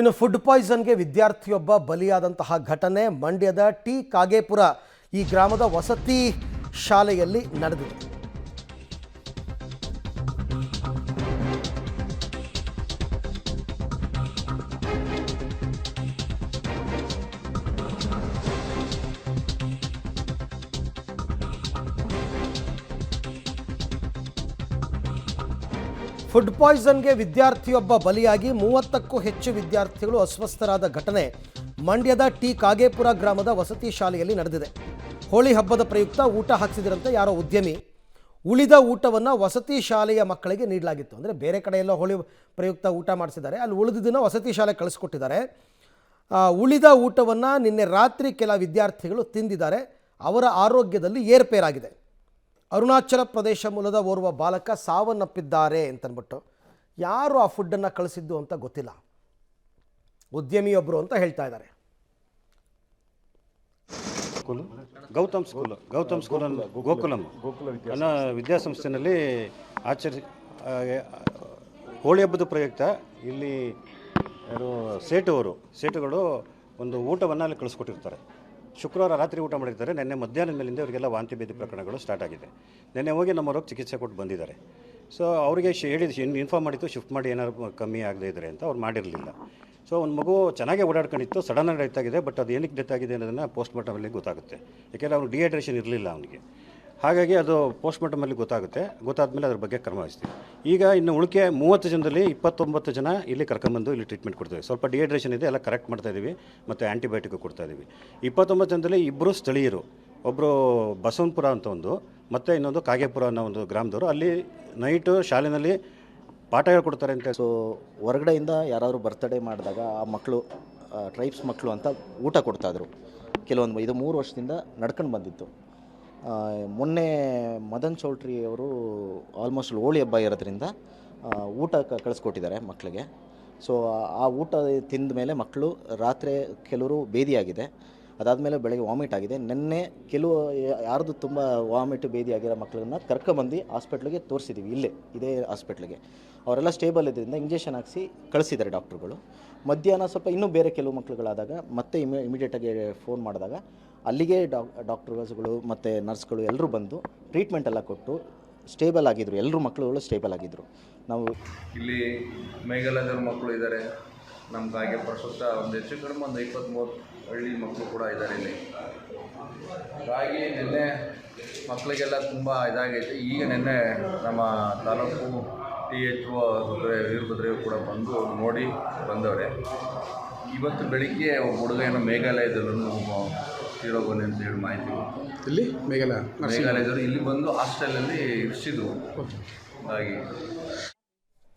ಇನ್ನು ಫುಡ್ ಪಾಯ್ಸನ್ಗೆ ವಿದ್ಯಾರ್ಥಿಯೊಬ್ಬ ಬಲಿಯಾದಂತಹ ಘಟನೆ ಮಂಡ್ಯದ ಟಿ ಕಾಗೇಪುರ ಈ ಗ್ರಾಮದ ವಸತಿ ಶಾಲೆಯಲ್ಲಿ ನಡೆದಿದೆ. ಫುಡ್ ಪಾಯ್ಸನ್ಗೆ ವಿದ್ಯಾರ್ಥಿಯೊಬ್ಬ ಬಲಿಯಾಗಿ 30ಕ್ಕೂ ಹೆಚ್ಚು ವಿದ್ಯಾರ್ಥಿಗಳು ಅಸ್ವಸ್ಥರಾದ ಘಟನೆ ಮಂಡ್ಯದ ಟಿ ಕಾಗೇಪುರ ಗ್ರಾಮದ ವಸತಿ ಶಾಲೆಯಲ್ಲಿ ನಡೆದಿದೆ. ಹೋಳಿ ಹಬ್ಬದ ಪ್ರಯುಕ್ತ ಊಟ ಹಾಕಿಸಿದ್ರಂತೆ ಯಾರೋ ಉದ್ಯಮಿ. ಉಳಿದ ಊಟವನ್ನು ವಸತಿ ಶಾಲೆಯ ಮಕ್ಕಳಿಗೆ ನೀಡಲಾಗಿತ್ತು. ಅಂದರೆ ಬೇರೆ ಕಡೆಯೆಲ್ಲ ಹೋಳಿ ಪ್ರಯುಕ್ತ ಊಟ ಮಾಡಿಸಿದ್ದಾರೆ, ಅಲ್ಲಿ ಉಳಿದಿದ್ದನ್ನು ವಸತಿ ಶಾಲೆ ಕಳಿಸ್ಕೊಟ್ಟಿದ್ದಾರೆ. ಉಳಿದ ಊಟವನ್ನು ನಿನ್ನೆ ರಾತ್ರಿ ಕೆಲ ವಿದ್ಯಾರ್ಥಿಗಳು ತಿಂದಿದ್ದಾರೆ. ಅವರ ಆರೋಗ್ಯದಲ್ಲಿ ಏರ್ಪೇರಾಗಿದೆ. ಅರುಣಾಚಲ ಪ್ರದೇಶ ಮೂಲದ ಓರ್ವ ಬಾಲಕ ಸಾವನ್ನಪ್ಪಿದ್ದಾರೆ ಅಂತಂದ್ಬಿಟ್ಟು ಯಾರು ಆ ಫುಡ್ಡನ್ನು ಕಳಿಸಿದ್ದು ಅಂತ ಗೊತ್ತಿಲ್ಲ. ಉದ್ಯಮಿಯೊಬ್ಬರು ಅಂತ ಹೇಳ್ತಾ ಇದ್ದಾರೆ. ಗೌತಮ್ ಸ್ಕೂಲ್ ಗೋಕುಲಂ ಅನ್ನೋ ವಿದ್ಯಾಸಂಸ್ಥೆಯಲ್ಲಿ ಹೋಳಿ ಹಬ್ಬದ ಪ್ರಯುಕ್ತ ಇಲ್ಲಿ ಯಾರು ಸೇಟುಗಳು ಒಂದು ಊಟವನ್ನು ಅಲ್ಲಿ ಕಳಿಸ್ಕೊಟ್ಟಿರ್ತಾರೆ. ಶುಕ್ರವಾರ ರಾತ್ರಿ ಊಟ ಮಾಡಿರ್ತಾರೆ. ನಿನ್ನೆ ಮಧ್ಯಾಹ್ನದ ಮೇಲಿಂದ ಅವರಿಗೆಲ್ಲ ವಾಂತಿ ಭೇದಿ ಪ್ರಕರಣಗಳು ಸ್ಟಾರ್ಟ್ ಆಗಿದೆ. ನಿನ್ನೆ ಹೋಗಿ ನಮ್ಮವ್ರಿಗೆ ಚಿಕಿತ್ಸೆ ಕೊಟ್ಟು ಬಂದಿದ್ದಾರೆ. ಸೊ ಅವರಿಗೆ ಇನ್ಫಾರ್ಮ್ ಮಾಡಿತ್ತು ಶಿಫ್ಟ್ ಮಾಡಿ ಏನಾದ್ರು ಕಮ್ಮಿ ಆಗದೆ ಇದ್ದಾರೆ ಅಂತ. ಅವ್ರು ಮಾಡಿರಲಿಲ್ಲ. ಸೊ ಒಂದು ಮಗು ಚೆನ್ನಾಗೇ ಓಡಾಡ್ಕೊಂಡಿತ್ತು, ಸಡನ್ನಾಗಿ ಡೆತ್ ಆಗಿದೆ. ಬಟ್ ಅದು ಏನಕ್ಕೆ ಡೆತ್ ಆಗಿದೆ ಅನ್ನೋದನ್ನು ಪೋಸ್ಟ್ ಮಾರ್ಟಮಲ್ಲಿ ಗೊತ್ತಾಗುತ್ತೆ. ಯಾಕೆಂದರೆ ಅವ್ನು ಡಿಹೈಡ್ರೇಷನ್ ಇರಲಿಲ್ಲ ಅವನಿಗೆ. ಹಾಗಾಗಿ ಅದು ಪೋಸ್ಟ್ ಮಾರ್ಟಮಲ್ಲಿ ಗೊತ್ತಾದಮೇಲೆ ಅದ್ರ ಬಗ್ಗೆ ಕ್ರಮ ವಹಿಸ್ತೀವಿ. ಈಗ ಇನ್ನು ಉಳಿಕೆ 30 ಜನದಲ್ಲಿ 29 ಜನ ಇಲ್ಲಿ ಕರ್ಕೊಂಬಂದು ಇಲ್ಲಿ ಟ್ರೀಟ್ಮೆಂಟ್ ಕೊಡ್ತೀವಿ. ಸ್ವಲ್ಪ ಡಿಹೈಡ್ರೇಷನ್ ಇದೆ, ಎಲ್ಲ ಕರೆಕ್ಟ್ ಮಾಡ್ತಾಯಿದ್ದೀವಿ ಮತ್ತು ಆ್ಯಂಟಿಬಯೋಟಿಕ್ ಕೊಡ್ತಾಯಿದ್ದೀವಿ. 29 ಜನದಲ್ಲಿ 2 ಸ್ಥಳೀಯರು, ಒಬ್ಬರು ಬಸವನಪುರ ಅಂತ ಒಂದು, ಮತ್ತು ಇನ್ನೊಂದು ಕಾಗೇಪುರ ಅನ್ನೋ ಒಂದು ಗ್ರಾಮದವರು. ಅಲ್ಲಿ ನೈಟು ಶಾಲೆಯಲ್ಲಿ ಪಾಠ ಹೇಳ್ಕೊಡ್ತಾರೆ ಅಂತ. ಸೊ ಹೊರಗಡೆಯಿಂದ ಯಾರಾದರೂ ಬರ್ತಡೇ ಮಾಡಿದಾಗ ಆ ಮಕ್ಕಳು ಟ್ರೈಬ್ಸ್ ಮಕ್ಕಳು ಅಂತ ಊಟ ಕೊಡ್ತಾಯಿದ್ರು. ಕೆಲವೊಂದು ಇದು 3 ವರ್ಷದಿಂದ ನಡ್ಕೊಂಡು ಬಂದಿತ್ತು. ಮೊನ್ನೆ ಮದನ್ ಚೌಲ್ಟ್ರಿ ಅವರು ಆಲ್ಮೋಸ್ಟ್ ಹೋಳಿ ಹಬ್ಬ ಇರೋದ್ರಿಂದ ಊಟ ಕಳಿಸ್ಕೊಟ್ಟಿದ್ದಾರೆ ಮಕ್ಕಳಿಗೆ. ಸೊ ಆ ಊಟ ತಿಂದ ಮೇಲೆ ಮಕ್ಕಳು ರಾತ್ರಿ ಕೆಲವರು ಬೇದಿಯಾಗಿದೆ, ಅದಾದಮೇಲೆ ಬೆಳಗ್ಗೆ ವಾಮಿಟ್ ಆಗಿದೆ. ನಿನ್ನೆ ಯಾರ್ದು ತುಂಬ ವಾಮಿಟ್ ಬೇದಿ ಆಗಿರೋ ಮಕ್ಕಳನ್ನ ಕರ್ಕೊಂಬಂದು ಹಾಸ್ಪಿಟ್ಲಿಗೆ ತೋರಿಸಿದ್ದೀವಿ. ಇದೇ ಹಾಸ್ಪಿಟ್ಲಿಗೆ ಅವರೆಲ್ಲ ಸ್ಟೇಬಲ್ ಇದ್ದರಿಂದ ಇಂಜೆಕ್ಷನ್ ಹಾಕಿಸಿ ಕಳಿಸಿದ್ದಾರೆ ಡಾಕ್ಟ್ರುಗಳು. ಮಧ್ಯಾಹ್ನ ಸ್ವಲ್ಪ ಇನ್ನೂ ಬೇರೆ ಕೆಲವು ಮಕ್ಕಳುಗಳಾದಾಗ ಮತ್ತೆ ಇಮಿಡಿಯೇಟಾಗಿ ಫೋನ್ ಮಾಡಿದಾಗ ಅಲ್ಲಿಗೆ ಡಾಕ್ಟರ್ಸ್ಗಳು ಮತ್ತು ನರ್ಸ್ಗಳು ಎಲ್ಲರೂ ಬಂದು ಟ್ರೀಟ್ಮೆಂಟ್ ಎಲ್ಲ ಕೊಟ್ಟು ಸ್ಟೇಬಲ್ ಆಗಿದ್ದರು. ಎಲ್ಲರೂ ಮಕ್ಕಳುಗಳು ಸ್ಟೇಬಲ್ ಆಗಿದ್ದರು. ನಾವು ಇಲ್ಲಿ ಮೇಘಾಲಯದ ಮಕ್ಕಳು ಇದ್ದಾರೆ. ನಮ್ಮ ಕಾಗೇಪುರ ಸುತ್ತ ಒಂದು ಹೆಚ್ಚು ಕಡಿಮೆ ಒಂದು 20-30 ಹಳ್ಳಿ ಮಕ್ಕಳು ಕೂಡ ಇದ್ದಾರೆ ಇಲ್ಲಿ. ಹಾಗಾಗಿ ನಿನ್ನೆ ಮಕ್ಕಳಿಗೆಲ್ಲ ತುಂಬ ಇದಾಗೈತೆ. ಈಗ ನಿನ್ನೆ ನಮ್ಮ ತಾಲೂಕು THO ವೀರಭದ್ರಯ್ಯ ಕೂಡ ಬಂದು ನೋಡಿ ಬಂದವರೆ. ಇವತ್ತು ಬೆಳಿಗ್ಗೆ ಒಬ್ಬ ಹುಡುಗ ಏನೋ ಮೇಘಾಲಯದಲ್ಲೂ ತೀರೋಗೋನೆ ಅಂತ ಹೇಳಿ ಮಾಹಿತಿ. ಇಲ್ಲಿ ಮೇಘಾಲಯದವರು ಇಲ್ಲಿ ಬಂದು ಹಾಸ್ಟೆಲಲ್ಲಿ ಇರಿಸಿದ್ರು ಹಾಗೆ.